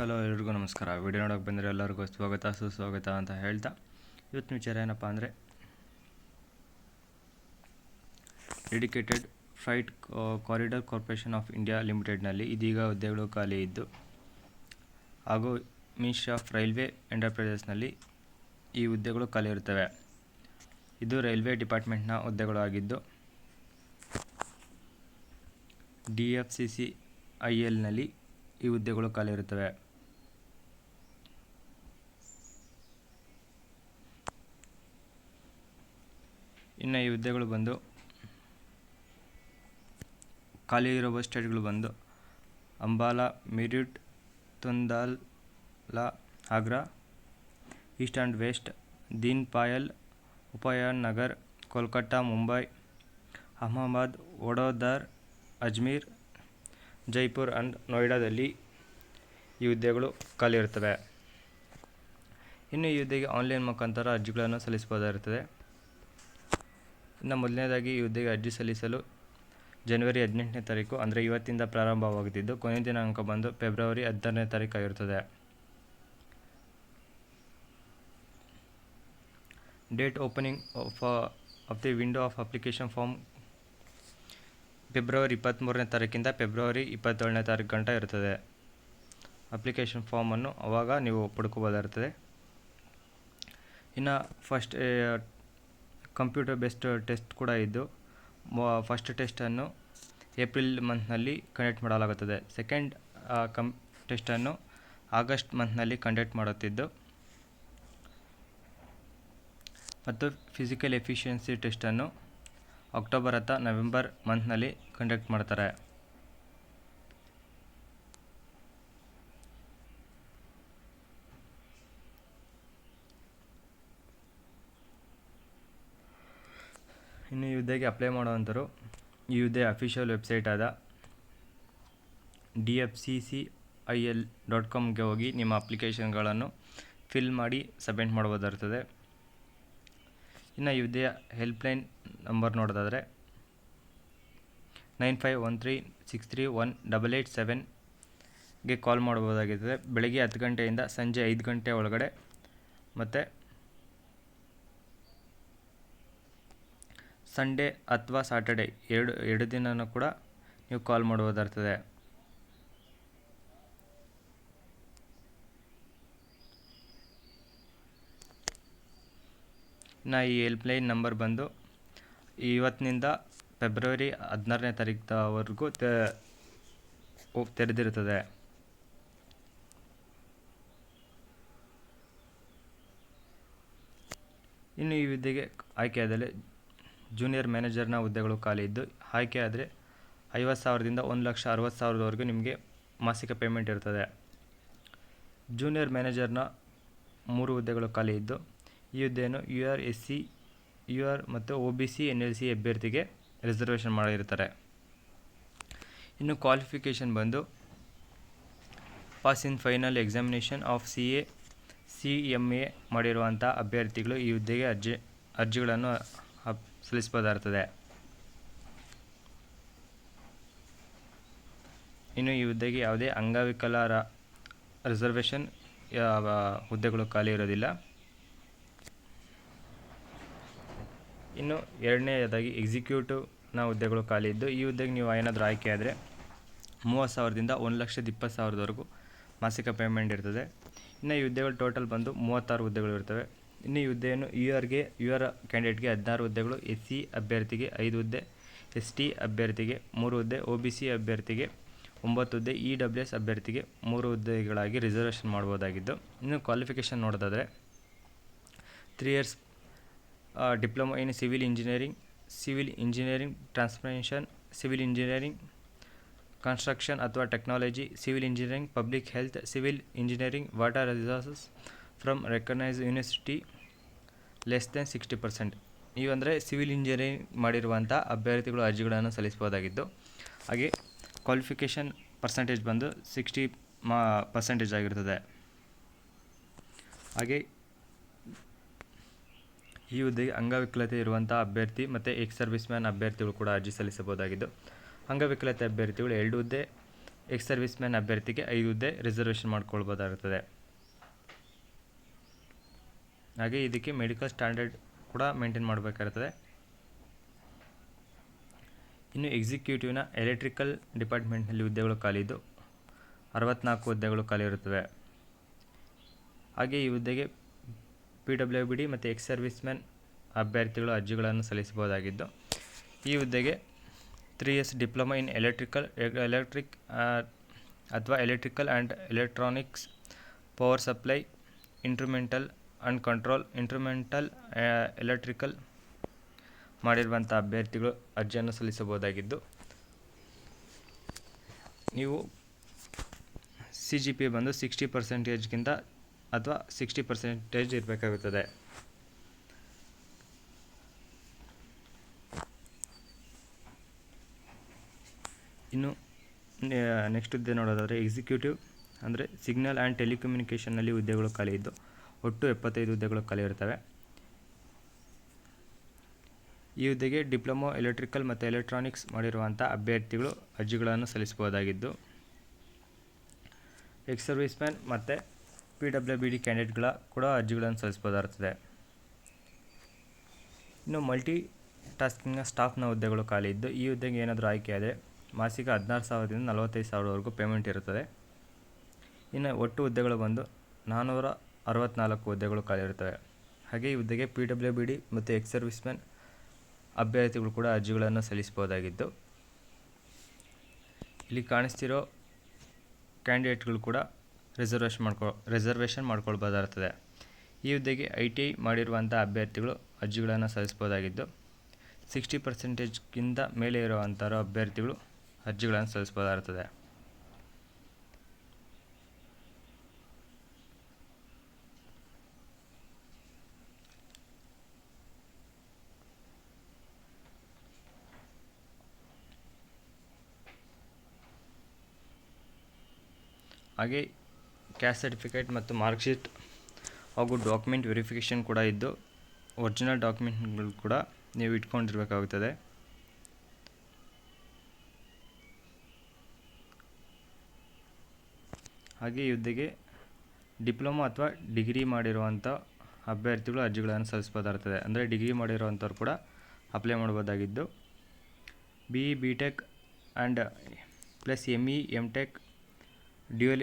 Hello ಎಲ್ರಿಗೂ ನಮಸ್ಕಾರ. Video ನೋಡೋಕೆ ಬಂದರೆ ಎಲ್ಲರಿಗೂ ಸ್ವಾಗತ ಸುಸ್ವಾಗತ ಅಂತ ಹೇಳ್ತಾ ಇವತ್ತಿನ ವಿಚಾರ ಏನಪ್ಪ ಅಂದರೆ dedicated freight corridor corporation of India ಲಿಮಿಟೆಡ್ನಲ್ಲಿ ಇದೀಗ ಹುದ್ದೆಗಳು ಖಾಲಿ ಇದ್ದು ಹಾಗೂ ಮಿನಿಸ್ಟ್ರಿ ಆಫ್ ರೈಲ್ವೆ ಎಂಟರ್ಪ್ರೈಸಸ್ನಲ್ಲಿ ಈ ಹುದ್ದೆಗಳು ಖಾಲಿ ಇರುತ್ತವೆ. ಇದು ರೈಲ್ವೆ ಡಿಪಾರ್ಟ್ಮೆಂಟ್ನ ಹುದ್ದೆಗಳು ಆಗಿದ್ದು DFCCILನಲ್ಲಿ ಈ ಹುದ್ದೆಗಳು ಖಾಲಿ ಇರುತ್ತವೆ. ಇನ್ನು ಈ ಹುದ್ದೆಗಳು ಬಂದು ಖಾಲಿ ಇರುವ ಸ್ಟೇಟ್ಗಳು ಬಂದು Ambala, Meerut, Tundla, Agra, east and west, Deen Dayal, Upadhyay Nagar, Kolkata, Mumbai, Ahmedabad, Vadodara, Ajmer, Jaipur and ನೋಯ್ಡಾದಲ್ಲಿ ಈ ಹುದ್ದೆಗಳು ಖಾಲಿ ಇರುತ್ತವೆ. ಇನ್ನು ಈ ಹುದ್ದೆಗೆ ಆನ್ಲೈನ್ ಮುಖಾಂತರ ಅರ್ಜಿಗಳನ್ನು ಸಲ್ಲಿಸಬಹುದಾಗಿರುತ್ತದೆ. ಇನ್ನು ಮೊದಲನೇದಾಗಿ ಈ ಹುದ್ದೆಗೆ ಅರ್ಜಿ ಸಲ್ಲಿಸಲು ಜನವರಿ 18ನೇ ತಾರೀಕು ಅಂದರೆ ಇವತ್ತಿಂದ ಪ್ರಾರಂಭವಾಗುತ್ತಿದ್ದು ಕೊನೆಯ ದಿನಾಂಕ ಬಂದು ಫೆಬ್ರವರಿ 16ನೇ ತಾರೀಕು ಆಗಿರುತ್ತದೆ. Date opening of the window of application form February 23ನೇ ತಾರೀಕಿಂದ ಫೆಬ್ರವರಿ 27ನೇ ತಾರೀಕು ಗಂಟ ಇರುತ್ತದೆ. ಅಪ್ಲಿಕೇಶನ್ ಫಾರ್ಮನ್ನು ಆವಾಗ ನೀವು ಪಡ್ಕೋಬೋದಾಗಿರ್ತದೆ. ಇನ್ನು ಫಸ್ಟ್ ಕಂಪ್ಯೂಟರ್ ಬೇಸ್ಡ್ ಟೆಸ್ಟ್ ಕೂಡ ಇದ್ದು ಫಸ್ಟ್ ಟೆಸ್ಟನ್ನು ಏಪ್ರಿಲ್ ಮಂತ್ನಲ್ಲಿ ಕಂಡಕ್ಟ್ ಮಾಡಲಾಗುತ್ತದೆ. ಸೆಕೆಂಡ್ ಟೆಸ್ಟನ್ನು ಆಗಸ್ಟ್ ಮಂತ್ನಲ್ಲಿ ಕಂಡಕ್ಟ್ ಮಾಡುತ್ತಿದ್ದು ಮತ್ತು ಫಿಸಿಕಲ್ ಎಫಿಷಿಯನ್ಸಿ ಟೆಸ್ಟನ್ನು ಅಕ್ಟೋಬರ್ ಅಥವಾ ನವೆಂಬರ್ ಮಂತ್ನಲ್ಲಿ ಕಂಡಕ್ಟ್ ಮಾಡ್ತಾರೆ. ಇನ್ನು ಈ ಹುದ್ದೆಗೆ ಅಪ್ಲೈ ಮಾಡುವಂಥರು ಈ ಹುದ್ದೆ ಅಫಿಷಿಯಲ್ ವೆಬ್ಸೈಟ್ ಆದ DFCCIL.comಗೆ ಹೋಗಿ ನಿಮ್ಮ ಅಪ್ಲಿಕೇಶನ್ಗಳನ್ನು ಫಿಲ್ ಮಾಡಿ ಸಬ್ಮಿಟ್ ಮಾಡಬಹುದಾಗಿರ್ತದೆ. ಇನ್ನು ಈ ಹುದ್ದೆಯ ಹೆಲ್ಪ್ಲೈನ್ ನಂಬರ್ ನೋಡೋದಾದರೆ 9513631887ಗೆ ಕಾಲ್ ಮಾಡಬಹುದಾಗಿರ್ತದೆ. ಬೆಳಗ್ಗೆ 10 ಗಂಟೆಯಿಂದ ಸಂಜೆ 5 ಗಂಟೆ ಒಳಗಡೆ ಮತ್ತು ಸಂಡೇ ಅಥವಾ ಸಾಟರ್ಡೆ ಎರಡು ದಿನವೂ ಕೂಡ ನೀವು ಕಾಲ್ ಮಾಡಬಹುದಾಗಿರ್ತದೆ. ಇನ್ನು ಈ ಹೆಲ್ಪ್ಲೈನ್ ನಂಬರ್ ಬಂದು ಇವತ್ತಿನಿಂದ ಫೆಬ್ರವರಿ 16ನೇ ತಾರೀಕುವರೆಗೂ ತೆರೆದಿರುತ್ತದೆ. ಇನ್ನು ಈ ಹುದ್ದೆಗೆ ಆಯ್ಕೆಯಾದಲ್ಲಿ ಜೂನಿಯರ್ ಮ್ಯಾನೇಜರ್ನ ಹುದ್ದೆಗಳು ಖಾಲಿ ಇದ್ದು ಆಯ್ಕೆ ಆದರೆ 50,000ದಿಂದ 1,60,000ವರೆಗೂ ನಿಮಗೆ ಮಾಸಿಕ ಪೇಮೆಂಟ್ ಇರ್ತದೆ. ಜೂನಿಯರ್ ಮ್ಯಾನೇಜರ್ನ 3 ಹುದ್ದೆಗಳು ಖಾಲಿ ಇದ್ದು ಈ ಹುದ್ದೆಯನ್ನು UR, SC, UR ಮತ್ತು OBC NLC ಅಭ್ಯರ್ಥಿಗೆ ರಿಸರ್ವೇಷನ್ ಮಾಡಿರ್ತಾರೆ. ಇನ್ನು ಕ್ವಾಲಿಫಿಕೇಷನ್ ಬಂದು pass in final examination of CA, CMA ಮಾಡಿರುವಂಥ ಅಭ್ಯರ್ಥಿಗಳು ಈ ಹುದ್ದೆಗೆ ಅರ್ಜಿಗಳನ್ನು ಸಲ್ಲಿಸಬಹುದಾಗಿರ್ತದೆ. ಇನ್ನು ಈ ಹುದ್ದೆಗೆ ಯಾವುದೇ ಅಂಗವಿಕಲರ ರಿಸರ್ವೇಷನ್ ಹುದ್ದೆಗಳು ಖಾಲಿ ಇರೋದಿಲ್ಲ. ಇನ್ನು ಎರಡನೇದಾಗಿ ಎಕ್ಸಿಕ್ಯೂಟಿವ್ನ ಹುದ್ದೆಗಳು ಖಾಲಿ ಇದ್ದು ಈ ಹುದ್ದೆಗೆ ನೀವು ಏನಾದರೂ ಆಯ್ಕೆ ಆದರೆ 30,000ದಿಂದ 1,20,000ವರೆಗೂ ಮಾಸಿಕ ಪೇಮೆಂಟ್ ಇರ್ತದೆ. ಇನ್ನು ಈ ಹುದ್ದೆಗಳು ಟೋಟಲ್ ಬಂದು 36 ಹುದ್ದೆಗಳು ಇರ್ತವೆ. ಇನ್ನು ಈ ಹುದ್ದೆಯನ್ನು UR ಕ್ಯಾಂಡಿಡೇಟ್ಗೆ 16 ಹುದ್ದೆಗಳು, SC ಅಭ್ಯರ್ಥಿಗೆ 5 ಹುದ್ದೆ, ST ಅಭ್ಯರ್ಥಿಗೆ 3 ಹುದ್ದೆ, OBC ಅಭ್ಯರ್ಥಿಗೆ 9 ಹುದ್ದೆ, EWS ಅಭ್ಯರ್ಥಿಗೆ 3 ಹುದ್ದೆಗಳಾಗಿ ರಿಸರ್ವೇಷನ್ ಮಾಡ್ಬೋದಾಗಿದ್ದು. ಇನ್ನು ಕ್ವಾಲಿಫಿಕೇಷನ್ ನೋಡೋದಾದರೆ 3 years diploma in civil engineering transformation, civil engineering construction ಅಥವಾ technology, civil engineering public health, civil engineering water resources from recognised university less than 60%. ಇವಂದರೆ ಸಿವಿಲ್ ಇಂಜಿನಿಯರಿಂಗ್ ಮಾಡಿರುವಂಥ ಅಭ್ಯರ್ಥಿಗಳು ಅರ್ಜಿಗಳನ್ನು ಸಲ್ಲಿಸಬಹುದಾಗಿದ್ದು ಹಾಗೆ ಕ್ವಾಲಿಫಿಕೇಷನ್ ಪರ್ಸೆಂಟೇಜ್ ಬಂದು 60% ಆಗಿರ್ತದೆ. ಹಾಗೆ ಈ ಹುದ್ದೆಗೆ ಅಂಗವಿಕಲತೆ ಇರುವಂಥ ಅಭ್ಯರ್ಥಿ ಮತ್ತು ಎಕ್ಸ್ ಸರ್ವಿಸ್ ಮ್ಯಾನ್ ಅಭ್ಯರ್ಥಿಗಳು ಕೂಡ ಅರ್ಜಿ ಸಲ್ಲಿಸಬಹುದಾಗಿದ್ದು ಅಂಗವಿಕಲತೆ ಅಭ್ಯರ್ಥಿಗಳು 2 ಹುದ್ದೆ, ಎಕ್ಸ್ ಸರ್ವಿಸ್ ಮ್ಯಾನ್ ಅಭ್ಯರ್ಥಿಗೆ 5 ಹುದ್ದೆ ರಿಸರ್ವೇಷನ್ ಮಾಡ್ಕೊಳ್ಬೋದಾಗಿರ್ತದೆ. ಹಾಗೆ ಇದಕ್ಕೆ ಮೆಡಿಕಲ್ ಸ್ಟ್ಯಾಂಡರ್ಡ್ ಕೂಡ ಮೇಂಟೈನ್ ಮಾಡಬೇಕಾಗಿರ್ತದೆ. ಇನ್ನು ಎಕ್ಸಿಕ್ಯೂಟಿವ್ನ ಎಲೆಕ್ಟ್ರಿಕಲ್ ಡಿಪಾರ್ಟ್ಮೆಂಟ್ನಲ್ಲಿ ಹುದ್ದೆಗಳು ಖಾಲಿದ್ದು 64 ಹುದ್ದೆಗಳು ಖಾಲಿ ಇರುತ್ತವೆ. ಹಾಗೆ ಈ ಹುದ್ದೆಗೆ PWBD ಮತ್ತು ಎಕ್ಸ್ ಸರ್ವಿಸ್ ಮ್ಯಾನ್ ಅಭ್ಯರ್ಥಿಗಳು ಅರ್ಜಿಗಳನ್ನು ಸಲ್ಲಿಸಬಹುದಾಗಿದ್ದು, ಈ ಹುದ್ದೆಗೆ 3 years ಡಿಪ್ಲೊಮಾ ಇನ್ ಎಲೆಕ್ಟ್ರಿಕ್ ಅಥವಾ electrical and electronics, power supply, instrumental and control, electrical ಮಾಡಿರುವಂಥ ಅಭ್ಯರ್ಥಿಗಳು ಅರ್ಜಿಯನ್ನು ಸಲ್ಲಿಸಬಹುದಾಗಿದ್ದು, ನೀವು CGPA ಬಂದು 60%ಗಿಂತ ಅಥವಾ 60% ಇರಬೇಕಾಗುತ್ತದೆ. ಇನ್ನು ನೆಕ್ಸ್ಟ್ ಹುದ್ದೆ ನೋಡೋದಾದರೆ ಎಕ್ಸಿಕ್ಯೂಟಿವ್ ಅಂದರೆ ಸಿಗ್ನಲ್ ಆ್ಯಂಡ್ ಟೆಲಿಕಮ್ಯುನಿಕೇಷನ್ನಲ್ಲಿ ಹುದ್ದೆಗಳು ಖಾಲಿ ಇದ್ದು ಒಟ್ಟು 75 ಹುದ್ದೆಗಳು ಖಾಲಿ ಇರ್ತವೆ. ಈ ಹುದ್ದೆಗೆ ಡಿಪ್ಲೊಮಾ ಎಲೆಕ್ಟ್ರಿಕಲ್ ಮತ್ತು ಎಲೆಕ್ಟ್ರಾನಿಕ್ಸ್ ಮಾಡಿರುವಂಥ ಅಭ್ಯರ್ಥಿಗಳು ಅರ್ಜಿಗಳನ್ನು ಸಲ್ಲಿಸಬಹುದಾಗಿದ್ದು, ಎಕ್ಸ್ ಸರ್ವಿಸ್ ಮ್ಯಾನ್ ಮತ್ತು PWBD ಕ್ಯಾಂಡಿಡೇಟ್ಗಳ ಕೂಡ ಅರ್ಜಿಗಳನ್ನು ಸಲ್ಲಿಸಬಹುದಾಗಿರ್ತದೆ. ಇನ್ನು ಮಲ್ಟಿ ಟಾಸ್ಕಿಂಗ್ನ ಸ್ಟಾಫ್ನ ಹುದ್ದೆಗಳು ಖಾಲಿ ಇದ್ದು, ಈ ಹುದ್ದೆಗೆ ಏನಾದರೂ ಆಯ್ಕೆ ಆದರೆ ಮಾಸಿಕ 16,000ದಿಂದ 45,000ವರೆಗೂ ಪೇಮೆಂಟ್ ಇರುತ್ತದೆ. ಇನ್ನು ಒಟ್ಟು ಹುದ್ದೆಗಳು ಬಂದು 464 ಹುದ್ದೆಗಳು ಖಾಲಿ ಇರುತ್ತವೆ. ಹಾಗೆ ಈ ಹುದ್ದೆಗೆ PWBD ಮತ್ತು ಎಕ್ಸ್ ಸರ್ವಿಸ್ ಮ್ಯಾನ್ ಅಭ್ಯರ್ಥಿಗಳು ಕೂಡ ಅರ್ಜಿಗಳನ್ನು ಸಲ್ಲಿಸಬಹುದಾಗಿದ್ದು, ಇಲ್ಲಿ ಕಾಣಿಸ್ತಿರೋ ಕ್ಯಾಂಡಿಡೇಟ್ಗಳು ಕೂಡ ರಿಸರ್ವೇಷನ್ ಮಾಡ್ಕೊಳ್ಬೋದಾಗಿರ್ತದೆ. ಈ ಹುದ್ದೆಗೆ ITI ಮಾಡಿರುವಂಥ ಅಭ್ಯರ್ಥಿಗಳು ಅರ್ಜಿಗಳನ್ನು ಸಲ್ಲಿಸಬಹುದಾಗಿದ್ದು, 60%ಗಿಂತ ಮೇಲೆ ಇರುವಂಥ ಅಭ್ಯರ್ಥಿಗಳು ಅರ್ಜಿಗಳನ್ನು ಸಲ್ಲಿಸಬಹುದಾಗಿರ್ತದೆ. ಹಾಗೆ ಕ್ಯಾಸ್ಟ್ ಸರ್ಟಿಫಿಕೇಟ್ ಮತ್ತು ಮಾರ್ಕ್ಶೀಟ್ ಹಾಗೂ ಡಾಕ್ಯುಮೆಂಟ್ ವೆರಿಫಿಕೇಷನ್ ಕೂಡ ಇದ್ದು, ಒರಿಜಿನಲ್ ಡಾಕ್ಯುಮೆಂಟ್ಗಳು ಕೂಡ ನೀವು ಇಟ್ಕೊಂಡಿರಬೇಕಾಗುತ್ತದೆ. ಹಾಗೆ ಈ ಹುದ್ದೆಗೆ ಡಿಪ್ಲೊಮಾ ಅಥವಾ ಡಿಗ್ರಿ ಮಾಡಿರುವಂಥ ಅಭ್ಯರ್ಥಿಗಳು ಅರ್ಜಿಗಳನ್ನು ಸಲ್ಲಿಸಬಹುದಾಗಿರ್ತದೆ. ಅಂದರೆ ಡಿಗ್ರಿ ಮಾಡಿರುವಂಥವ್ರು ಕೂಡ ಅಪ್ಲೈ ಮಾಡ್ಬೋದಾಗಿದ್ದು, BE BTech and plus ME MTech dual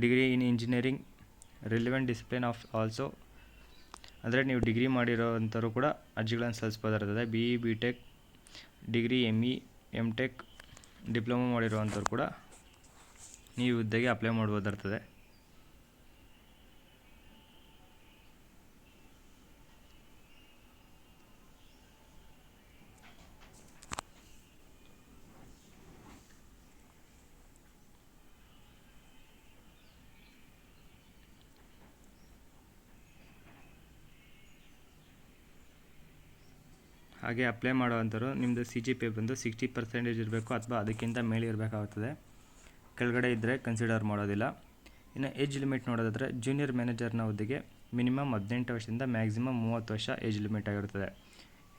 degree in engineering relevant discipline of also, ಅಂದರೆ ನೀವು ಡಿಗ್ರಿ ಮಾಡಿರೋವಂಥವ್ರು ಕೂಡ ಅರ್ಜಿಗಳನ್ನು ಸಲ್ಲಿಸಬಹುದಾಗಿರ್ತದೆ. BE BTech degree ME MTech diploma ಮಾಡಿರುವಂಥವ್ರು ಕೂಡ ನೀವು ಹುದ್ದೆಗೆ ಅಪ್ಲೈ ಮಾಡ್ಬೋದಾಗಿರ್ತದೆ. ಹಾಗೆ ಅಪ್ಲೈ ಮಾಡುವಂಥವ್ರು ನಿಮ್ಮದು CGPA ಬಂದು 60% ಇರಬೇಕು ಅಥವಾ ಅದಕ್ಕಿಂತ ಮೇಲೆ ಇರಬೇಕಾಗುತ್ತದೆ. ಕೆಳಗಡೆ ಇದ್ದರೆ ಕನ್ಸಿಡರ್ ಮಾಡೋದಿಲ್ಲ. ಇನ್ನು ಏಜ್ ಲಿಮಿಟ್ ನೋಡೋದಾದರೆ ಜೂನಿಯರ್ ಮ್ಯಾನೇಜರ್ನ ಹುದ್ದೆಗೆ ಮಿನಿಮಮ್ 18 ವರ್ಷದಿಂದ ಮ್ಯಾಕ್ಸಿಮಮ್ 30 ವರ್ಷ ಏಜ್ ಲಿಮಿಟ್ ಆಗಿರುತ್ತದೆ.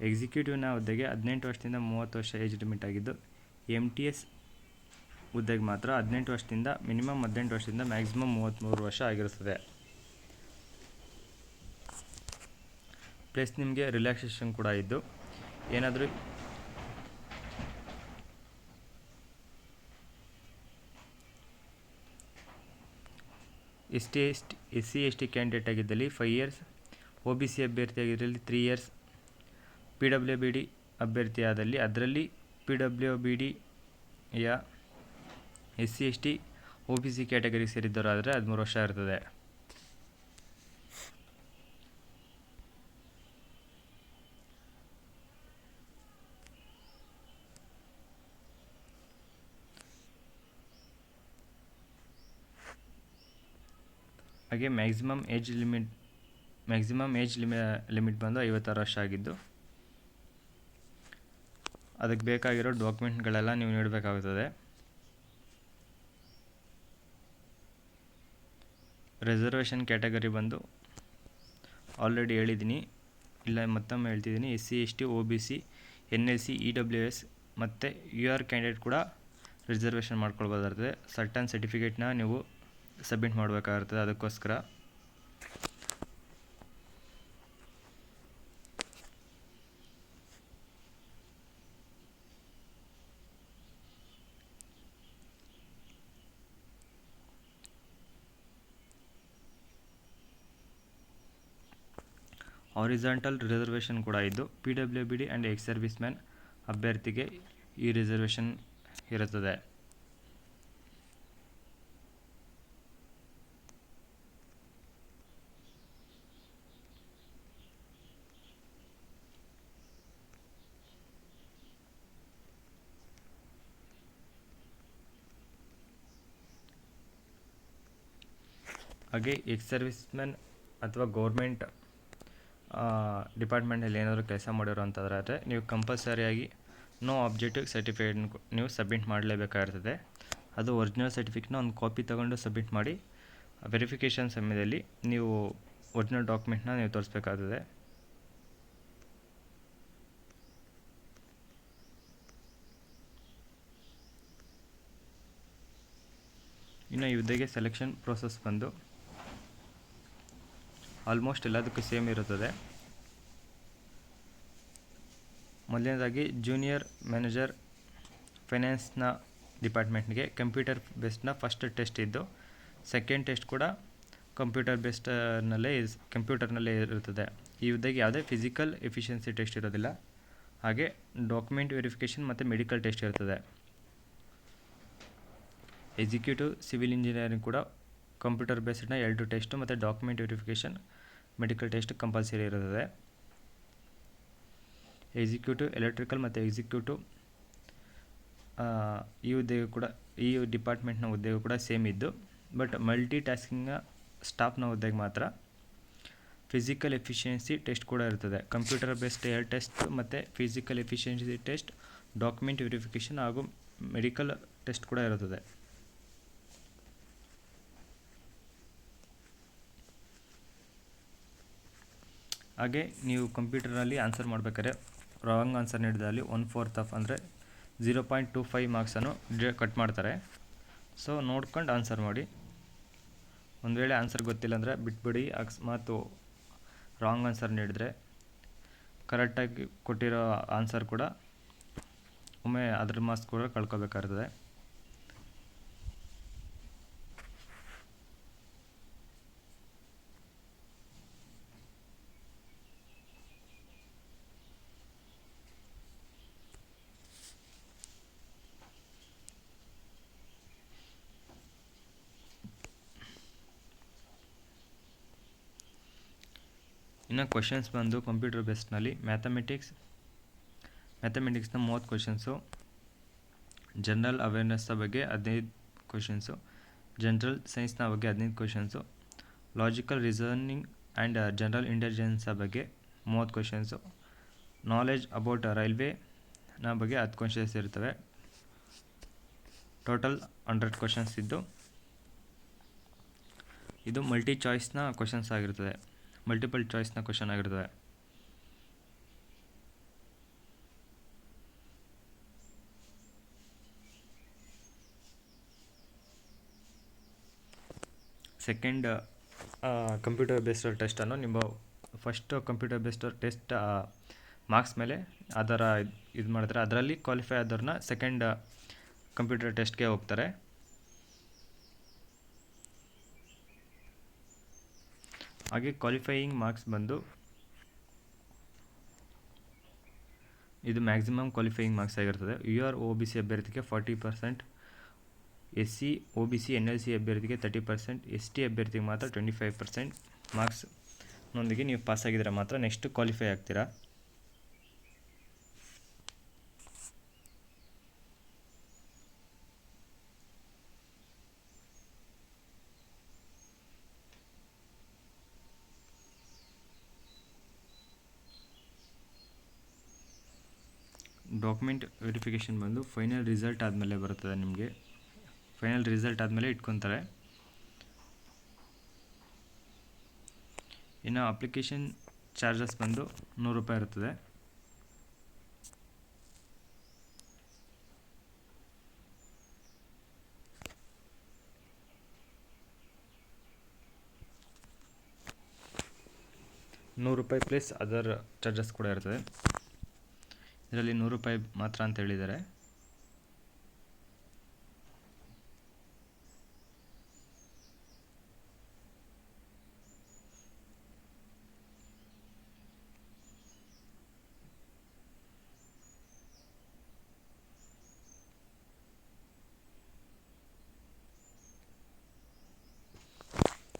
ಎಕ್ಸಿಕ್ಯೂಟಿವ್ನ ಹುದ್ದೆಗೆ 18 ವರ್ಷದಿಂದ 30 ವರ್ಷ ಏಜ್ ಲಿಮಿಟ್ ಆಗಿದ್ದು, MTS ಹುದ್ದೆಗೆ ಮಾತ್ರ 18 ವರ್ಷದಿಂದ ಮಿನಿಮಮ್ 18 ವರ್ಷದಿಂದ ಮ್ಯಾಕ್ಸಿಮಮ್ 33 ವರ್ಷ ಆಗಿರುತ್ತದೆ. ಪ್ಲಸ್ ನಿಮಗೆ ರಿಲ್ಯಾಕ್ಸೇಷನ್ ಕೂಡ ಇದ್ದು, ಏನಾದರೂ SC/ST ಕ್ಯಾಂಡಿಡೇಟ್ ಆಗಿದ್ದಲ್ಲಿ 5 years, OBC ಅಭ್ಯರ್ಥಿ ಆಗಿದ್ದಲ್ಲಿ 3 years, PWBD ಅಭ್ಯರ್ಥಿ ಆದಲ್ಲಿ ಅದರಲ್ಲಿ PWBDಯ SC/ST OBC ಕ್ಯಾಟಗರಿ ಸೇರಿದ್ದವರಾದರೆ 13 ವರ್ಷ ಇರ್ತದೆ. ಹಾಗೆ ಮ್ಯಾಕ್ಸಿಮಮ್ ಏಜ್ ಲಿಮಿಟ್ ಬಂದು 56 ವರ್ಷ ಆಗಿದ್ದು, ಅದಕ್ಕೆ ಬೇಕಾಗಿರೋ ಡಾಕ್ಯುಮೆಂಟ್ಗಳೆಲ್ಲ ನೀವು ನೀಡಬೇಕಾಗುತ್ತದೆ. ರಿಸರ್ವೇಷನ್ ಕ್ಯಾಟಗರಿ ಬಂದು ಆಲ್ರೆಡಿ ಹೇಳಿದ್ದೀನಿ, ಇಲ್ಲ ಮತ್ತೊಮ್ಮೆ ಹೇಳ್ತಿದ್ದೀನಿ. SC/ST OBC NLC EWS ಮತ್ತು UR ಕ್ಯಾಂಡಿಡೇಟ್ ಕೂಡ ರಿಸರ್ವೇಷನ್ ಮಾಡ್ಕೊಳ್ಬೋದಿರ್ತದೆ. ಸರ್ಟನ್ ಸರ್ಟಿಫಿಕೇಟ್ನ ನೀವು ಸಬ್ಮಿಟ್ ಮಾಡಬೇಕಾಗಿರ್ತದೆ. ಅದಕ್ಕೋಸ್ಕರ ಹಾರಿಜಾಂಟಲ್ ರಿಸರ್ವೇಷನ್ ಕೂಡ ಇದ್ದು PWBD and ex service man ಅಭ್ಯರ್ಥಿಗೆ ಈ ರಿಸರ್ವೇಷನ್ ಇರುತ್ತದೆ. ಹಾಗೆ ಎಕ್ಸ್ ಸರ್ವಿಸ್ ಮ್ಯಾನ್ ಅಥವಾ ಗೌರ್ಮೆಂಟ್ ಡಿಪಾರ್ಟ್ಮೆಂಟಲ್ಲಿ ಏನಾದರೂ ಕೆಲಸ ಮಾಡಿರೋ ಅಂತಂದರೆ ನೀವು ಕಂಪಲ್ಸರಿಯಾಗಿ ನೋ ಆಬ್ಜೆಕ್ಟಿವ್ ಸರ್ಟಿಫಿಕೇಟ್ ನೀವು ಸಬ್ಮಿಟ್ ಮಾಡಲೇಬೇಕಾಗಿರ್ತದೆ. ಅದು ಒರಿಜಿನಲ್ ಸರ್ಟಿಫಿಕೇಟ್ನ ಒಂದು ಕಾಪಿ ತೊಗೊಂಡು ಸಬ್ಮಿಟ್ ಮಾಡಿ ವೆರಿಫಿಕೇಷನ್ ಸಮಯದಲ್ಲಿ ನೀವು ಒರಿಜಿನಲ್ ಡಾಕ್ಯುಮೆಂಟ್ನ ನೀವು ತೋರಿಸ್ಬೇಕಾಗ್ತದೆ. ಇನ್ನು ಈ ಹುದ್ದೆಗೆ ಸೆಲೆಕ್ಷನ್ ಪ್ರೋಸೆಸ್ ಬಂದು ಆಲ್ಮೋಸ್ಟ್ ಎಲ್ಲದಕ್ಕೂ ಸೇಮ್ ಇರುತ್ತದೆ. ಮೊದಲನೇದಾಗಿ ಜೂನಿಯರ್ ಮ್ಯಾನೇಜರ್ ಫೈನಾನ್ಸ್ನ ಡಿಪಾರ್ಟ್ಮೆಂಟ್ಗೆ ಕಂಪ್ಯೂಟರ್ ಬೇಸ್ಡ್ನ ಫಸ್ಟ್ ಟೆಸ್ಟ್ ಇದ್ದು, ಸೆಕೆಂಡ್ ಟೆಸ್ಟ್ ಕೂಡ ಕಂಪ್ಯೂಟರ್ನಲ್ಲೇ ಇರುತ್ತದೆ. ಈ ಹುದ್ದೆಗೆ ಯಾವುದೇ ಫಿಸಿಕಲ್ ಎಫಿಷಿಯನ್ಸಿ ಟೆಸ್ಟ್ ಇರೋದಿಲ್ಲ. ಹಾಗೆ ಡಾಕ್ಯುಮೆಂಟ್ ವೆರಿಫಿಕೇಷನ್ ಮತ್ತು ಮೆಡಿಕಲ್ ಟೆಸ್ಟ್ ಇರ್ತದೆ. ಎಕ್ಸಿಕ್ಯೂಟಿವ್ ಸಿವಿಲ್ ಇಂಜಿನಿಯರಿಂಗ್ ಕೂಡ ಕಂಪ್ಯೂಟರ್ ಬೇಸ್ಡ್ನ 2 ಟೆಸ್ಟು ಮತ್ತು document verification medical test compulsory ಇರುತ್ತದೆ. ಎಕ್ಸಿಕ್ಯೂಟಿವ್ ಎಲೆಕ್ಟ್ರಿಕಲ್ ಮತ್ತು ಎಕ್ಸಿಕ್ಯೂಟಿವ್ ಈ ಡಿಪಾರ್ಟ್ಮೆಂಟ್ನ ಹುದ್ದೆಗೂ ಕೂಡ ಸೇಮ್ ಇದ್ದು, ಬಟ್ ಮಲ್ಟಿ ಟಾಸ್ಕಿಂಗ್ನ ಸ್ಟಾಫ್ನ ಹುದ್ದೆಗೆ ಮಾತ್ರ ಫಿಸಿಕಲ್ ಎಫಿಷಿಯನ್ಸಿ ಟೆಸ್ಟ್ ಕೂಡ ಇರ್ತದೆ. ಕಂಪ್ಯೂಟರ್ ಬೇಸ್ಡ್ 2 ಟೆಸ್ಟ್ ಮತ್ತು physical efficiency test, document verification ಹಾಗೂ ಮೆಡಿಕಲ್ ಟೆಸ್ಟ್ ಕೂಡ ಇರುತ್ತದೆ. ಹಾಗೆ ನೀವು ಕಂಪ್ಯೂಟರಲ್ಲಿ ಆನ್ಸರ್ ಮಾಡಬೇಕಾದ್ರೆ ರಾಂಗ್ ಆನ್ಸರ್ ನೀಡಿದಲ್ಲಿ 1/4 ಆಫ್ ಅಂದರೆ 0.25 ಮಾರ್ಕ್ಸನ್ನು ಕಟ್ ಮಾಡ್ತಾರೆ. ಸೊ ನೋಡ್ಕೊಂಡು ಆನ್ಸರ್ ಮಾಡಿ. ಒಂದು ವೇಳೆ ಆನ್ಸರ್ ಗೊತ್ತಿಲ್ಲ ಅಂದರೆ ಬಿಟ್ಬಿಡಿ. ಅಕಸ್ಮಾತ್ ರಾಂಗ್ ಆನ್ಸರ್ ನೀಡಿದರೆ ಕರೆಕ್ಟಾಗಿ ಕೊಟ್ಟಿರೋ ಆನ್ಸರ್ ಕೂಡ ಒಮ್ಮೆ ಅದ್ರ ಮಾರ್ಕ್ಸ್ ಕೂಡ ಕಳ್ಕೊಬೇಕಾಗ್ತದೆ. ಇನ್ನು ಕ್ವಶನ್ಸ್ ಬಂದು ಕಂಪ್ಯೂಟರ್ ಬೇಸ್ಡ್ನಲ್ಲಿ ಮ್ಯಾಥಮೆಟಿಕ್ಸ್ನ 30 ಕ್ವಶನ್ಸು, ಜನರಲ್ ಅವೇರ್ನೆಸ್ನ ಬಗ್ಗೆ 15 ಕ್ವಶನ್ಸು, ಜನರಲ್ ಸೈನ್ಸ್ನ ಬಗ್ಗೆ 15 questions, logical reasoning and general ಇಂಟೆಲಿಜೆನ್ಸ್ನ ಬಗ್ಗೆ 30 ಕ್ವಶನ್ಸು, ನಾಲೆಜ್ ಅಬೌಟ್ ರೈಲ್ವೇನ ಬಗ್ಗೆ 10 ಕ್ವಶನ್ಸ್ ಇರ್ತವೆ. ಟೋಟಲ್ 100 ಕ್ವಶನ್ಸ್ ಇದ್ದು, ಇದು ಮಲ್ಟಿಪಲ್ ಚಾಯ್ಸ್ನ ಕ್ವಶನ್ ಆಗಿರ್ತದೆ. ಸೆಕೆಂಡ್ ಕಂಪ್ಯೂಟರ್ ಬೇಸ್ಡ್ ಟೆಸ್ಟನ್ನು ನಿಮ್ಮ first computer based test marks ಮೇಲೆ ಅದರ ಇದು ಮಾಡ್ತಾರೆ. ಅದರಲ್ಲಿ ಕ್ವಾಲಿಫೈ ಆದವ್ರನ್ನ ಸೆಕೆಂಡ್ ಕಂಪ್ಯೂಟರ್ ಟೆಸ್ಟ್ಗೆ ಹೋಗ್ತಾರೆ. ಹಾಗೆ ಕ್ವಾಲಿಫೈಯಿಂಗ್ ಮಾರ್ಕ್ಸ್ ಬಂದು ಇದು ಮ್ಯಾಕ್ಸಿಮಮ್ ಕ್ವಾಲಿಫೈಯಿಂಗ್ ಮಾರ್ಕ್ಸ್ ಆಗಿರ್ತದೆ. UR OBC ಅಭ್ಯರ್ಥಿಗೆ 40%, SC OBC NLC ಅಭ್ಯರ್ಥಿಗೆ 30%, ST ಅಭ್ಯರ್ಥಿಗೆ ಮಾತ್ರ 25% ಮಾರ್ಕ್ಸ್ನೊಂದಿಗೆ ನೀವು ಪಾಸ್ ಆಗಿದ್ರೆ ಮಾತ್ರ ನೆಕ್ಸ್ಟ್ ಕ್ವಾಲಿಫೈ ಆಗ್ತೀರಾ. ಡಾಕ್ಯುಮೆಂಟ್ ವೆರಿಫಿಕೇಷನ್ ಬಂದು ಫೈನಲ್ ರಿಸಲ್ಟ್ ಆದಮೇಲೆ ಬರ್ತದೆ. ನಿಮಗೆ ಫೈನಲ್ ರಿಸಲ್ಟ್ ಆದಮೇಲೆ ಇಟ್ಕೊತಾರೆ. ಇನ್ನು ಅಪ್ಲಿಕೇಶನ್ ಚಾರ್ಜಸ್ ಬಂದು 100 ರೂಪಾಯಿ ಇರ್ತದೆ. ₹100 ಪ್ಲಸ್ ಅದರ್ ಚಾರ್ಜಸ್ ಕೂಡ ಇರ್ತದೆ. ಇದರಲ್ಲಿ ₹100 ಮಾತ್ರ ಅಂತ ಹೇಳಿದ್ದಾರೆ.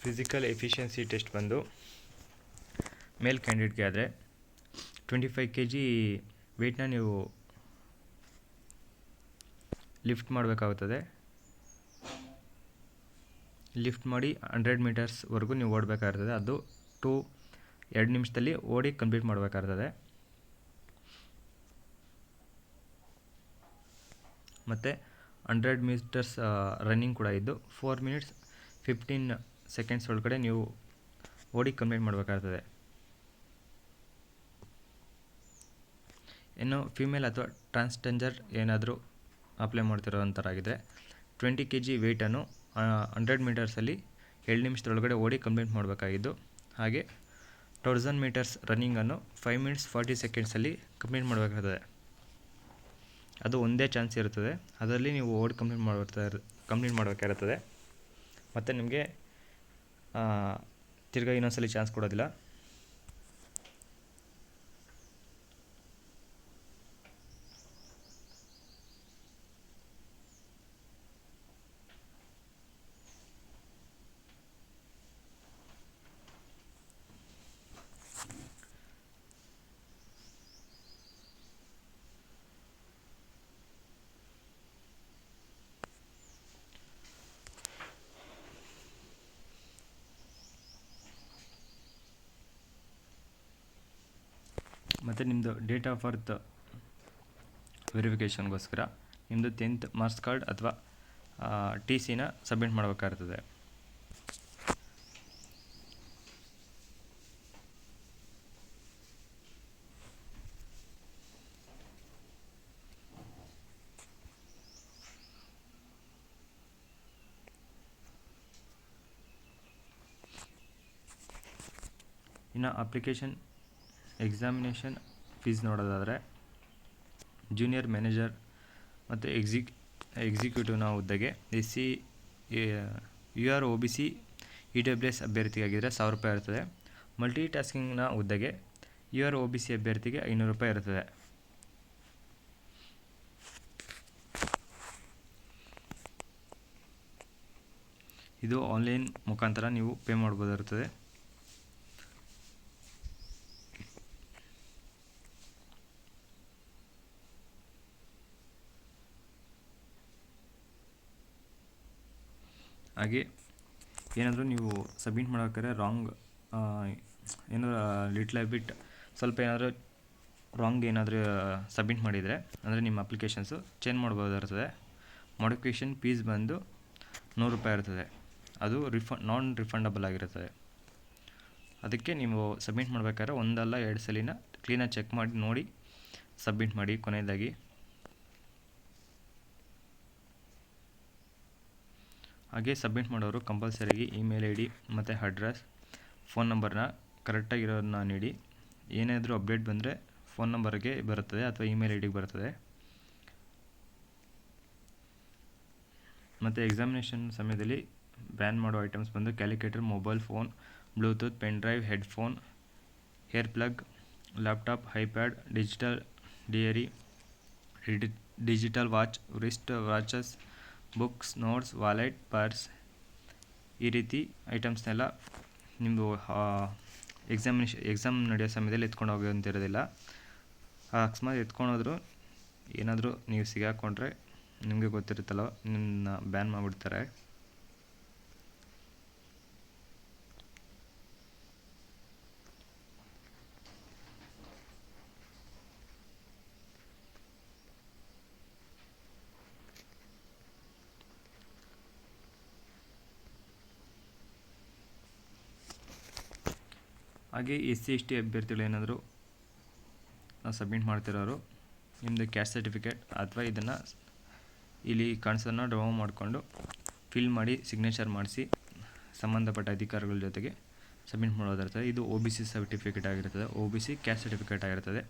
ಫಿಸಿಕಲ್ ಎಫಿಷಿಯನ್ಸಿ ಟೆಸ್ಟ್ ಬಂದು ಮೇಲ್ ಕ್ಯಾಂಡಿಡೇಟ್ಗೆ ಆದರೆ 25 kg ವೆಯ್ಟ್ನ ನೀವು ಲಿಫ್ಟ್ ಮಾಡಬೇಕಾಗುತ್ತದೆ. ಲಿಫ್ಟ್ ಮಾಡಿ 100 ಮೀಟರ್ಸ್ವರೆಗೂ ನೀವು ಓಡಬೇಕಾಗಿರ್ತದೆ. ಅದು 2 ನಿಮಿಷದಲ್ಲಿ ಓಡಿ ಕಂಪ್ಲೀಟ್ ಮಾಡಬೇಕಾಗ್ತದೆ. ಮತ್ತು 100 ಮೀಟರ್ಸ್ ರನ್ನಿಂಗ್ ಕೂಡ ಇದ್ದು 4 minutes 15 seconds ಒಳಗಡೆ ನೀವು ಓಡಿ ಕಂಪ್ಲೀಟ್ ಮಾಡಬೇಕಾಗ್ತದೆ. ಇನ್ನು ಫಿಮೇಲ್ ಅಥವಾ ಟ್ರಾನ್ಸ್ಜೆಂಡರ್ ಏನಾದರೂ ಅಪ್ಲೈ ಮಾಡ್ತಿರೋವಂಥರಾಗಿದ್ದರೆ 20 kg ವೆಯ್ಟನ್ನು 100 ಮೀಟರ್ಸಲ್ಲಿ 7 ನಿಮಿಷದೊಳಗಡೆ ಓಡಿ ಕಂಪ್ಲೀಟ್ ಮಾಡಬೇಕಾಗಿದ್ದು, ಹಾಗೆ 1000 ಮೀಟರ್ಸ್ ರನ್ನಿಂಗನ್ನು 5 minutes 40 secondsಲ್ಲಿ ಕಂಪ್ಲೀಟ್ ಮಾಡಬೇಕಾಗ್ತದೆ. ಅದು ಒಂದೇ ಚಾನ್ಸ್ ಇರುತ್ತದೆ, ಅದರಲ್ಲಿ ನೀವು ಓಡಿ ಕಂಪ್ಲೀಟ್ ಮಾಡಬೇಕಾಗಿರ್ತದೆ. ಮತ್ತು ನಿಮಗೆ ತಿರ್ಗಾ ಇನ್ನೊಂದ್ಸಲಿ ಚಾನ್ಸ್ ಕೊಡೋದಿಲ್ಲ. ಮತ್ತು ನಿಮ್ಮದು ಡೇಟ್ ಆಫ್ ಬರ್ತ್ ವೆರಿಫಿಕೇಷನ್ಗೋಸ್ಕರ ನಿಮ್ಮದು 10th ಮಾರ್ಕ್ಸ್ ಕಾರ್ಡ್ ಅಥವಾ TCನ ಸಬ್ಮಿಟ್ ಮಾಡಬೇಕಾಗ್ತದೆ. ಇನ್ನು ಅಪ್ಲಿಕೇಶನ್ ಎಕ್ಸಾಮಿನೇಷನ್ ಫೀಸ್ ನೋಡೋದಾದರೆ ಜೂನಿಯರ್ ಮ್ಯಾನೇಜರ್ ಮತ್ತು ಎಕ್ಸಿಕ್ಯೂಟಿವ್ನ ಹುದ್ದೆಗೆ SC UR OBC EWS ಅಭ್ಯರ್ಥಿಗಾಗಿದ್ದರೆ ₹1000 ಇರ್ತದೆ. ಮಲ್ಟಿ ಟಾಸ್ಕಿಂಗ್ನ ಹುದ್ದೆಗೆ UR OBC ಅಭ್ಯರ್ಥಿಗೆ ₹500 ಇರ್ತದೆ. ಇದು ಆನ್ಲೈನ್ ಮುಖಾಂತರ ನೀವು ಪೇ ಮಾಡ್ಬೋದಿರ್ತದೆ. ಹಾಗೆ ಏನಾದರೂ ನೀವು ಸಬ್ಮಿಟ್ ಮಾಡೋಕ್ಕಾದ್ರೆ ರಾಂಗ್ ಏನಾದರೂ ಲಿಟ್ಲ್ ಬಿಟ್ ಸ್ವಲ್ಪ ಏನಾದರೂ ರಾಂಗ್ ಏನಾದರೂ ಸಬ್ಮಿಟ್ ಮಾಡಿದರೆ ಅಂದರೆ ನಿಮ್ಮ ಅಪ್ಲಿಕೇಶನ್ಸು ಚೇಂಜ್ ಮಾಡ್ಬೋದಿರ್ತದೆ. ಮಾಡಿಫಿಕೇಷನ್ ಫೀಸ್ ಬಂದು ₹100 ಇರ್ತದೆ. ಅದು ನಾನ್ ರಿಫಂಡಬಲ್ ಆಗಿರುತ್ತದೆ. ಅದಕ್ಕೆ ನೀವು ಸಬ್ಮಿಟ್ ಮಾಡಬೇಕಾದ್ರೆ ಒಂದಲ್ಲ 2 ಸಲಿನ ಕ್ಲೀನಾಗಿ ಚೆಕ್ ಮಾಡಿ ನೋಡಿ ಸಬ್ಮಿಟ್ ಮಾಡಿ. ಕೊನೆಯದಾಗಿ ಹಾಗೆ ಸಬ್ಮಿಟ್ ಮಾಡೋರು ಕಂಪಲ್ಸರಿಗೆ ಇಮೇಲ್ ID ಮತ್ತು ಅಡ್ರೆಸ್, ಫೋನ್ ನಂಬರ್ನ ಕರೆಕ್ಟಾಗಿರೋದನ್ನ ನೀಡಿ. ಏನಾದರೂ ಅಪ್ಡೇಟ್ ಬಂದರೆ ಫೋನ್ ನಂಬರ್ಗೆ ಬರುತ್ತದೆ ಅಥವಾ ಇಮೇಲ್ IDಗೆ ಬರ್ತದೆ. ಮತ್ತು ಎಕ್ಸಾಮಿನೇಷನ್ ಸಮಯದಲ್ಲಿ ಬ್ಯಾನ್ ಮಾಡೋ ಐಟಮ್ಸ್ ಬಂದು calculator, mobile phone, Bluetooth, pen drive, headphone, hair plug, laptop, iPad, digital dairy, digital watch, wrist watches, books, notes, wallet, purse, ಈ ರೀತಿ ಐಟಮ್ಸ್ನೆಲ್ಲ ನಿಮ್ಮದು ಎಕ್ಸಾಮ್ ನಡೆಯೋ ಸಮಯದಲ್ಲಿ ಎತ್ಕೊಂಡು ಹೋಗೋಂತಿರೋದಿಲ್ಲ. ಅಕಸ್ಮಾತ್ ಎತ್ಕೊಂಡೋದ್ರು ಏನಾದರೂ ನೀವು ಸಿಗಾಕೊಂಡ್ರೆ ನಿಮಗೆ ಗೊತ್ತಿರುತ್ತಲ್ಲ, ನಿಮ್ಮನ್ನ ಬ್ಯಾನ್ ಮಾಡಿಬಿಡ್ತಾರೆ. ಹಾಗೆ SC ST ಅಭ್ಯರ್ಥಿಗಳು ಏನಾದರೂ ಸಬ್ಮಿಟ್ ಮಾಡ್ತಿರೋರು ನಿಮ್ಮದು ಕ್ಯಾಸ್ಟ್ ಸರ್ಟಿಫಿಕೇಟ್ ಅಥವಾ ಇದನ್ನು ಇಲ್ಲಿ ಕಾಣಿಸೋದನ್ನು ಡೌನ್ಲೋಡ್ ಮಾಡಿಕೊಂಡು ಫಿಲ್ ಮಾಡಿ ಸಿಗ್ನೇಚರ್ ಮಾಡಿಸಿ ಸಂಬಂಧಪಟ್ಟ ಅಧಿಕಾರಿಗಳ ಜೊತೆಗೆ ಸಬ್ಮಿಟ್ ಮಾಡೋದಿರ್ತದೆ. ಇದು OBC ಸರ್ಟಿಫಿಕೇಟ್ ಆಗಿರ್ತದೆ, OBC ಕ್ಯಾಸ್ಟ್ ಸರ್ಟಿಫಿಕೇಟ್ ಆಗಿರ್ತದೆ.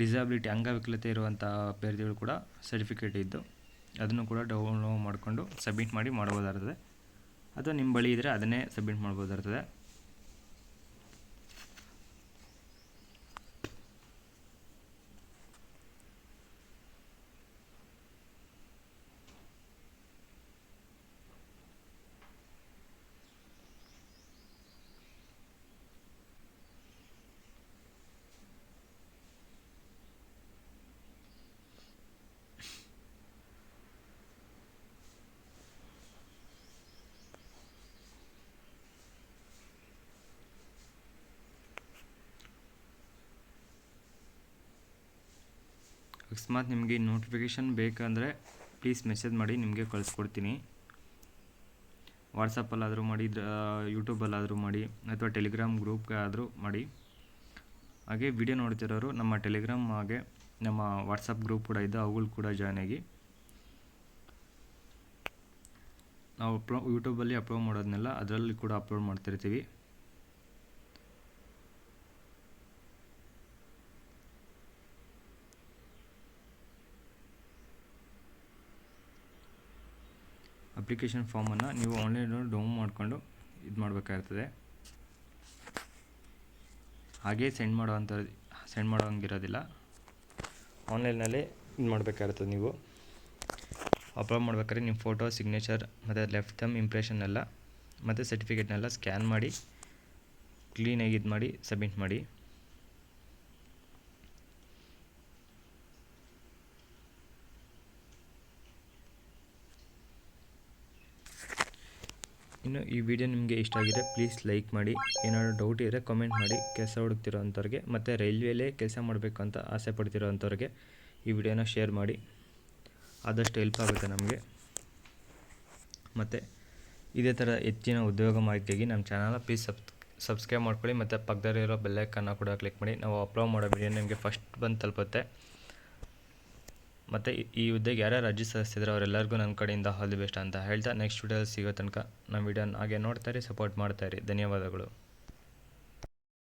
ಡಿಸಬಿಲಿಟಿ ಅಂಗವಿಕಲತೆ ಇರುವಂಥ ಅಭ್ಯರ್ಥಿಗಳು ಕೂಡ ಸರ್ಟಿಫಿಕೇಟ್ ಇದ್ದು ಅದನ್ನು ಕೂಡ ಡೌನ್ಲೋಡ್ ಮಾಡಿಕೊಂಡು ಸಬ್ಮಿಟ್ ಮಾಡ್ಬೋದಾಗಿರ್ತದೆ. ಅಥವಾ ನಿಮ್ಮ ಬಳಿ ಇದ್ದರೆ ಅದನ್ನೇ ಸಬ್ಮಿಟ್ ಮಾಡ್ಬೋದಾಗಿರ್ತದೆ. ಅಕಸ್ಮಾತ್ ನಿಮಗೆ ನೋಟಿಫಿಕೇಷನ್ ಬೇಕಂದರೆ ಪ್ಲೀಸ್ ಮೆಸೇಜ್ ಮಾಡಿ, ನಿಮಗೆ ಕಳಿಸ್ಕೊಡ್ತೀನಿ. ವಾಟ್ಸಪ್ಪಲ್ಲಾದರೂ ಮಾಡಿ, ಯೂಟ್ಯೂಬಲ್ಲಾದರೂ ಮಾಡಿ, ಅಥವಾ ಟೆಲಿಗ್ರಾಮ್ ಗ್ರೂಪ್ಗೆ ಆದರೂ ಮಾಡಿ. ಹಾಗೆ ವಿಡಿಯೋ ನೋಡ್ತಿರೋರು ನಮ್ಮ ಟೆಲಿಗ್ರಾಮ್ ಹಾಗೆ ನಮ್ಮ ವಾಟ್ಸಪ್ ಗ್ರೂಪ್ ಕೂಡ ಇದ್ದು ಅವುಗಳು ಕೂಡ ಜಾಯ್ನ್ ಆಗಿ. ನಾವು ಯೂಟ್ಯೂಬಲ್ಲಿ ಅಪ್ಲೋಡ್ ಮಾಡೋದನ್ನೆಲ್ಲ ಅದರಲ್ಲಿ ಕೂಡ ಅಪ್ಲೋಡ್ ಮಾಡ್ತಿರ್ತೀವಿ. ಅಪ್ಲಿಕೇಶನ್ ಫಾರ್ಮನ್ನು ನೀವು ಆನ್ಲೈನಲ್ಲಿ ಡೌನ್ ಮಾಡಿಕೊಂಡು ಇದು ಮಾಡಬೇಕಾಗಿರ್ತದೆ. ಹಾಗೇ ಸೆಂಡ್ ಮಾಡೋಂಗಿರೋದಿಲ್ಲ. ಆನ್ಲೈನಲ್ಲಿ ಇದು ಮಾಡಬೇಕಾಗಿರ್ತದೆ. ನೀವು ಅಪ್ಲೋಡ್ ಮಾಡ್ಬೇಕಾದ್ರೆ ನಿಮ್ಮ ಫೋಟೋ, ಸಿಗ್ನೇಚರ್ ಮತ್ತು ಲೆಫ್ಟ್ ಥಂಬ್ ಇಂಪ್ರೆಷನ್ ಎಲ್ಲ ಮತ್ತು ಸರ್ಟಿಫಿಕೇಟ್ನೆಲ್ಲ ಸ್ಕ್ಯಾನ್ ಮಾಡಿ ಕ್ಲೀನಾಗಿ ಇದು ಮಾಡಿ ಸಬ್ಮಿಟ್ ಮಾಡಿ. ಇನ್ನು ಈ ವಿಡಿಯೋ ನಿಮಗೆ ಇಷ್ಟ ಆಗಿದೆ ಪ್ಲೀಸ್ ಲೈಕ್ ಮಾಡಿ. ಏನಾದರೂ ಡೌಟ್ ಇದ್ದರೆ ಕಮೆಂಟ್ ಮಾಡಿ. ಕೆಲಸ ಹುಡುಕ್ತಿರೋ ಅಂಥವ್ರಿಗೆ ಮತ್ತು ರೈಲ್ವೆಯಲ್ಲೇ ಕೆಲಸ ಮಾಡಬೇಕು ಅಂತ ಆಸೆ ಪಡ್ತಿರೋ ಅಂಥವ್ರಿಗೆ ಈ ವಿಡಿಯೋನ ಶೇರ್ ಮಾಡಿ. ಆದಷ್ಟು ಹೆಲ್ಪ್ ಆಗುತ್ತೆ ನಮಗೆ. ಮತ್ತು ಇದೇ ಥರ ಹೆಚ್ಚಿನ ಉದ್ಯೋಗ ಮಾಹಿತಿಯಾಗಿ ನಮ್ಮ ಚಾನಲ್ನ ಪ್ಲೀಸ್ ಸಬ್ಸ್ಕ್ರೈಬ್ ಮಾಡ್ಕೊಳ್ಳಿ ಮತ್ತು ಪಕ್ಕದಲ್ಲಿರೋ ಬೆಲ್ಲೈಕನ್ನ ಕೂಡ ಕ್ಲಿಕ್ ಮಾಡಿ. ನಾವು ಅಪ್ಲೋಡ್ ಮಾಡೋ ವಿಡಿಯೋ ನಿಮಗೆ ಫಸ್ಟ್ ಬಂದು ತಲುಪುತ್ತೆ. ಮತ್ತು ಈ ಹುದ್ದೆಗೆ ಯಾರ್ಯಾರು ಅರ್ಜಿ ಸಲ್ಲಿಸಿದ್ರೆ ಅವರೆಲ್ಲರಿಗೂ ನನ್ನ ಕಡೆಯಿಂದ ಆಲ್ ದಿ ಬೆಸ್ಟ್ ಅಂತ ಹೇಳ್ತಾ ನೆಕ್ಸ್ಟ್ ವಿಡಿಯೋದಲ್ಲಿ ಸಿಗೋ ತನಕ ನಮ್ಮ ವಿಡಿಯೋನ ಹಾಗೆ ನೋಡ್ತಾಯಿರಿ, ಸಪೋರ್ಟ್ ಮಾಡ್ತಾಯಿರಿ. ಧನ್ಯವಾದಗಳು.